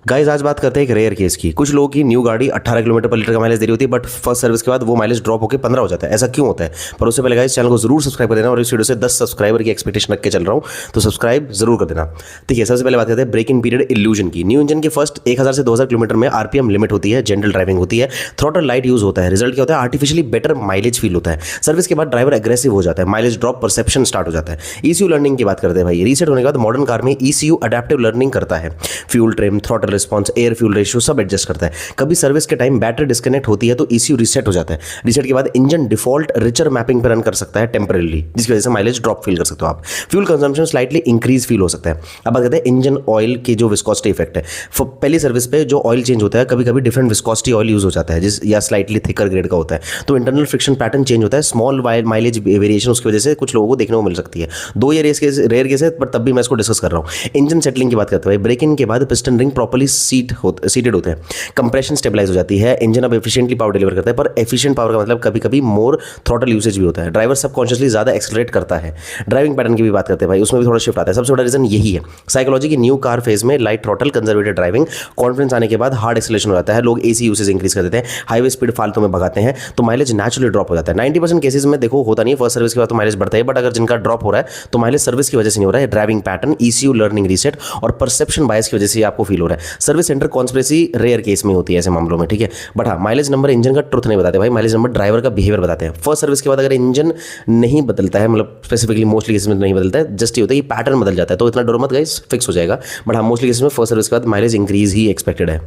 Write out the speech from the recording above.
Guys आज बात करते हैं एक रेयर केस की। कुछ लोगों की न्यू गाड़ी 18 किलोमीटर पर लीटर का माइलेज दे रही होती है, बट फर्स्ट सर्विस के बाद वो माइलेज ड्रॉप होकर 15 हो जाता है। ऐसा क्यों होता है? पर उससे पहले गाइस चैनल को जरूर सब्सक्राइब कर देना, और इस वीडियो से 10 सब्सक्राइबर की एक्सपेक्टेशन रख के चल रहा हूँ, तो सब्सक्राइब जरूर कर देना। देखिए, सबसे पहले बात करते हैं ब्रेक इन पीरियड इल्यूजन की। न्यू इंजन की फर्स्ट 1000 से 2000 किलोमीटर में आरपीएम लिमिट होती है, जनरल ड्राइविंग होती है, थ्रॉटल लाइट यूज होता है। रिजल्ट क्या होता है? आर्टिफिशियली बेटर माइलेज फील होता है। सर्विस के बाद ड्राइवर एग्रेसिव हो जाता है, माइलेज ड्रॉप परसेप्शन स्टार्ट हो जाता है। ईसीयू लर्निंग की बात करते हैं भाई। रीसेट होने के बाद मॉडर्न कार में ईसीयू अडेप्टिव लर्निंग करता है। Fuel trim, throttle response, air fuel ratio सब एडजस्ट करता है। कभी सर्विस के टाइम बैटरी डिस्कनेक्ट होती है तो ईसीयू रीसेट हो जाता है। रीसेट के बाद इंजन डिफॉल्ट रिचर मैपिंग पर रन कर सकता है टेम्परेली, जिसकी वजह से माइलेज ड्रॉप फील कर सकते हो आप। Fuel consumption slightly increase feel हो सकता है। अब बात करते हैं इंजन ऑयल की जो विस्कोसिटी इफेक्ट है। पहली सर्विस पे जो ऑयल चेंज होता है, कभी कभी डिफरेंट विस्कोसिटी ऑयल यूज हो जाता है, जिस या स्लाइटली थिकर ग्रेड का होता है, तो इंटरनल फ्रिक्शन पैटर्न चेंज होता है। स्मॉल माइलेज वेरिएशन उसकी वजह से कुछ लोगों को देखने को मिल सकती है। दो ये रेयर केस है, बट तब भी मैं इसको डिस्कस कर रहा हूँ। इंजन सेटलिंग की बात करते हैं भाई। ब्रेक इन के बाद पिस्टन रिंग प्रॉपर्ली सीटेड होते हैं, कंप्रेशन स्टेबलाइज हो जाती है, इंजन अब एफिशिएंटली पावर डिलीवर करता है। पर एफिशिएंट पावर का मतलब कभी कभी मोर थ्रॉटल यूसेज भी होता है। ड्राइवर सबकॉन्शियसली ज्यादा एक्सेलरेट करता है। ड्राइविंग पैटर्न की भी बात करते हैं भाई, उसमें भी थोड़ा शिफ्ट आता है। सबसे बड़ा रीजन यही है। साइकोलॉजी की न्यू कार फेज में light throttle, conservative driving, confidence आने के बाद हार्ड एक्सेलरेशन हो जाता है। लोग एसी यूसेज इंक्रीज कर देते हैं, हाईवे स्पीड फालतू में भगाते हैं, तो माइलेज नेचुरली ड्रॉप हो जाता है। 90% केसेस में देखो होता नहीं है, फर्स्ट सर्विस के बाद तो माइलेज बढ़ता है, बट अगर जिनका ड्रॉप हो रहा है तो माइलेज सर्विस की वजह से नहीं हो रहा है, driving pattern, ECU learning reset और परसेप्शन बायस की वजह से आपको फील हो रहा है। Service centre conspiracy rare case में होती है ऐसे मामलों में, ठीक है। बट हाँ, माइलेज नंबर इंजन का ट्रुथ नहीं बताते भाई, माइलेज नंबर ड्राइवर का बिहेवियर बताते हैं। फर्स्ट सर्विस के बाद अगर इंजन नहीं बदलता है, मतलब स्पेसिफिकली मोस्टली केसेस में नहीं बदलता है, जस्ट ये होता है कि पैटर्न बदल जाता है, तो इतना डरो मत गाइस, फिक्स हो जाएगा। बट हाँ, मोस्टली केसेस में फर्स्ट सर्विस के बाद माइलेज इंक्रीज ही एक्सपेक्टेड है।